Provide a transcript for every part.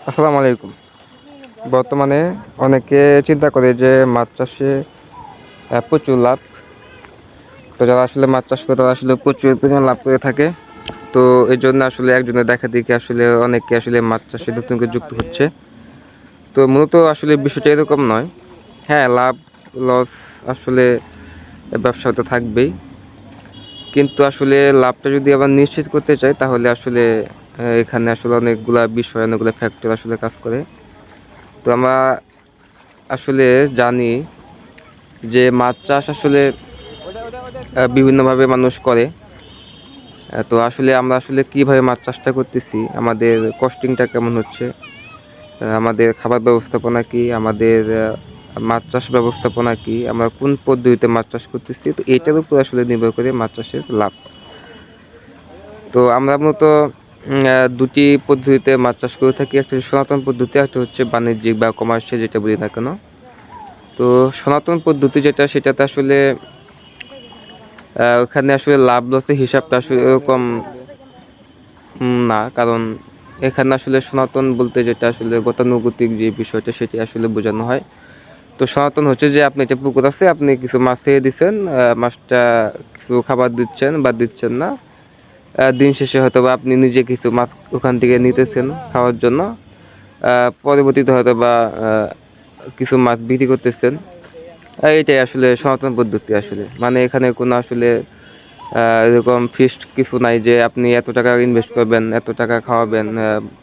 আসসালামু আলাইকুম। বর্তমানে অনেকে চিন্তা করে যে মাছ চাষে প্রচুর লাভ। তো যারা আসলে মাছ চাষ করে তারা আসলে প্রচুর পরিমাণ লাভ করে থাকে। তো এই জন্য আসলে একজনের দেখা দেখি আসলে অনেকে আসলে মাছ চাষে নতুন করে যুক্ত হচ্ছে। তো মূলত আসলে বিষয়টা এরকম নয়। হ্যাঁ, লাভ লস আসলে ব্যবসা তো থাকবেই, কিন্তু আসলে লাভটা যদি আবার নিশ্চিত করতে চাই তাহলে আসলে এখানে আসলে অনেকগুলা বিষয় অনেকগুলো ফ্যাক্টর আসলে কাজ করে। তো আমরা আসলে জানি যে মাছ চাষ আসলে বিভিন্নভাবে মানুষ করে। তো আসলে আমরা আসলে কিভাবে মাছ চাষটা করতেছি, আমাদের কস্টিংটা কেমন হচ্ছে, আমাদের খাবার ব্যবস্থাপনা কি, আমাদের মাছ চাষ ব্যবস্থাপনা কি, আমরা কোন পদ্ধতিতে মাছ চাষ করতেছি, তো এটার উপর আসলে নির্ভর করে মাছ চাষের লাভ। তো আমরা মূলত দুটি পদ্ধতিতে মাছ চাষ করে থাকি। একটা হচ্ছে সনাতন পদ্ধতি, একটা হচ্ছে বাণিজ্যিক বা কমার্শিয়াল যেটা বলি না কেন। তো সনাতন পদ্ধতি যেটা, সেটাতে আসলে ওখানে আসলে লাভ লসের হিসাবটা আসলে এরকম না, কারণ এখানে আসলে সনাতন বলতে যেটা আসলে গতানুগতিক যে বিষয়টা সেটি আসলে বোঝানো হয়। তো সনাতন হচ্ছে যে আপনি একটা পুকুর আছে, আপনি কিছু মাছ ছেড়ে দিচ্ছেন, মাছটা কিছু খাবার দিচ্ছেন বা দিচ্ছেন না, দিন শেষে হয়তো বা আপনি নিজে কিছু মাছ ওখান থেকে নিতেছেন খাওয়ার জন্য, পরবর্তীতে হয়তো বা কিছু মাছ বিক্রি করতেছেন। এটাই আসলে সনাতন পদ্ধতি। আসলে মানে এখানে কোনো আসলে এরকম ফিক্সড কিছু নাই যে আপনি এত টাকা ইনভেস্ট করবেন, এত টাকা খাওয়াবেন,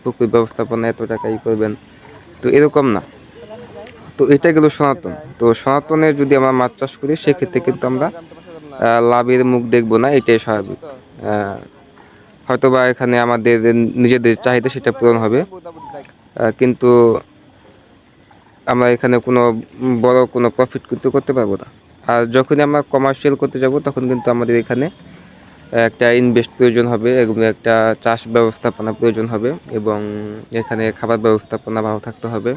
পুকুর ব্যবস্থাপনা এত টাকা করবেন, তো এরকম না। তো এটা গেল সনাতন। তো সনাতনে যদি আমরা মাছ চাষ করি সেক্ষেত্রে কিন্তু আমরা লাভের মুখ দেখবো না, এটাই স্বাভাবিক। হয়তোবা এখানে আমাদের নিজেদের চাহিদা সেটা পূরণ হবে, কিন্তু আমরা এখানে কোনো বড় কোনো প্রফিট কিন্তু করতে পারবো না। আর যখনই আমরা কমার্শিয়াল করতে যাব তখন কিন্তু আমাদের এখানে একটা ইনভেস্ট প্রয়োজন হবে এবং একটা চাষ ব্যবস্থাপনা প্রয়োজন হবে, এবং এখানে খাবার ব্যবস্থাপনা ভালো থাকতে হবে,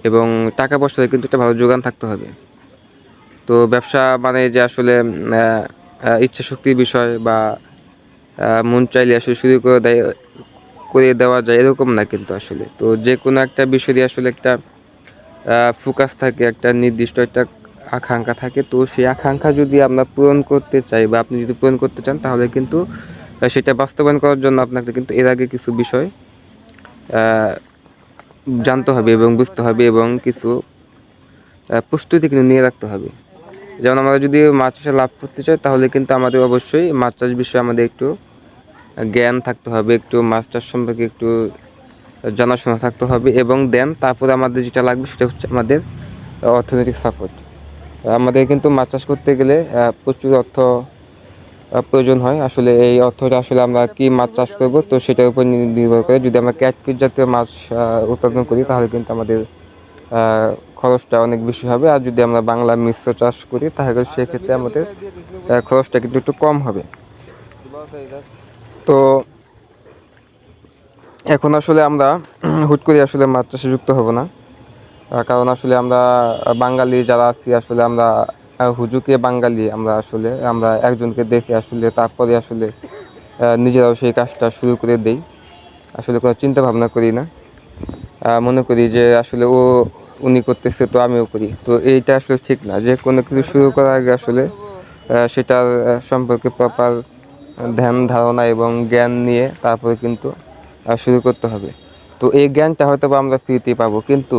এবং টাকা পয়সার কিন্তু একটা ভালো যোগান থাকতে হবে। তো ব্যবসা মানে যে আসলে ইচ্ছা শক্তির বিষয় বা মন চাইলে আসলে শুরু করে দেওয়া যায় এরকম না কিন্তু আসলে। তো যে কোনো একটা বিষয়ে আসলে একটা ফোকাস থাকে, একটা নির্দিষ্ট একটা আকাঙ্ক্ষা থাকে। তো সেই আকাঙ্ক্ষা যদি আমরা পূরণ করতে চাই বা আপনি যদি পূরণ করতে চান তাহলে কিন্তু সেটা বাস্তবায়ন করার জন্য আপনাকে কিন্তু এর আগে কিছু বিষয় জানতে হবে এবং বুঝতে হবে, এবং কিছু প্রস্তুতি কিন্তু নিয়ে রাখতে হবে। যেমন আমরা যদি মাছ চাষে লাভ করতে চাই তাহলে কিন্তু আমাদের অবশ্যই মাছ চাষ বিষয়ে আমাদের একটু জ্ঞান থাকতে হবে, একটু মাছ চাষ সম্পর্কে একটু জানাশোনা থাকতে হবে, এবং দেন তারপরে আমাদের যেটা লাগবে সেটা হচ্ছে আমাদের অর্থনৈতিক সাপোর্ট। আমাদের কিন্তু মাছ চাষ করতে গেলে প্রচুর অর্থ প্রয়োজন হয়। আসলে এই অর্থটা আসলে আমরা কি মাছ চাষ করব তো সেটার উপর নির্ভর করে। যদি আমরা ক্যাটফিশ জাতীয় মাছ উৎপাদন করি তাহলে কিন্তু আমাদের খরচটা অনেক বেশি হবে, আর যদি আমরা বাংলা মিশ্র চাষ করি তাহলে সেক্ষেত্রে আমাদের খরচটা কিন্তু একটু কম হবে। তো এখন আসলে আমরা হুট করে আসলে মাছ চাষে যুক্ত হব না, কারণ আসলে আমরা বাঙালি যারা আছি আসলে আমরা হুজুকে বাঙালি, আমরা একজনকে দেখে আসলে তারপরে আসলে নিজেরাও সেই কাজটা শুরু করে দেই। আসলে কোনো চিন্তা ভাবনা করি না, মনে করি যে আসলে উনি করতেছে তো আমিও করি। তো এইটা আসলে ঠিক না। যে কোনো কিছু শুরু করার আগে আসলে সেটার সম্পর্কে প্রপার ধ্যান ধারণা এবং জ্ঞান নিয়ে তারপরে কিন্তু শুরু করতে হবে। তো এই জ্ঞানটা হয়তো বা আমরা ফ্রিতেই পাবো, কিন্তু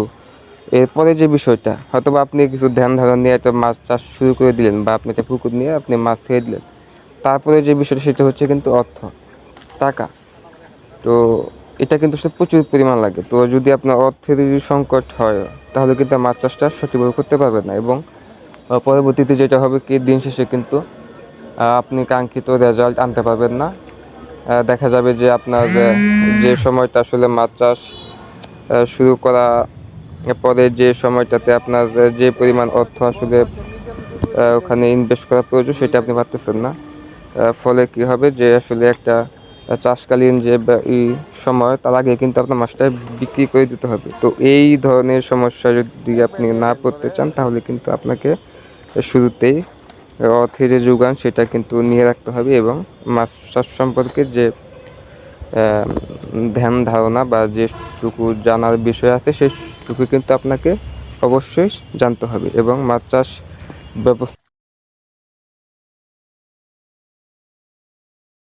এরপরে যে বিষয়টা হয়তো বা আপনি কিছু ধ্যান ধারণা নিয়ে একটা মাছ চাষ শুরু করে দিলেন বা আপনি একটা পুকুর নিয়ে আপনি মাছ ছেড়ে দিলেন, তারপরে যে বিষয়টা সেটা হচ্ছে কিন্তু অর্থ, টাকা। তো এটা কিন্তু সে প্রচুর পরিমাণ লাগে। তো যদি আপনার অর্থের যদি সংকট হয় তাহলে কিন্তু মাছ চাষটা সঠিকভাবে করতে পারবেন না, এবং পরবর্তীতে যেটা হবে কি দিন শেষে কিন্তু আপনি কাঙ্ক্ষিত রেজাল্ট আনতে পারবেন না। দেখা যাবে যে আপনার যে সময়টা আসলে মাছ চাষ শুরু করা পরে যে সময়টাতে আপনার যে পরিমাণ অর্থ আসলে ওখানে ইনভেস্ট করা প্রয়োজন সেটা আপনি পারতেছেন না। ফলে কি হবে যে আসলে একটা চাষকালীন যে সময় তার আগে কিন্তু আপনার মাছটা বিক্রি করে দিতে হবে। তো এই ধরনের সমস্যা যদি আপনি না পড়তে চান তাহলে কিন্তু আপনাকে শুরুতেই অর্থের যে যোগান সেটা কিন্তু নিয়ে রাখতে হবে, এবং মাছ চাষ সম্পর্কে যে ধ্যান ধারণা বা যেটুকু জানার বিষয় আছে সেটুকু কিন্তু আপনাকে অবশ্যই জানতে হবে এবং মাছ চাষ ব্যবস্থা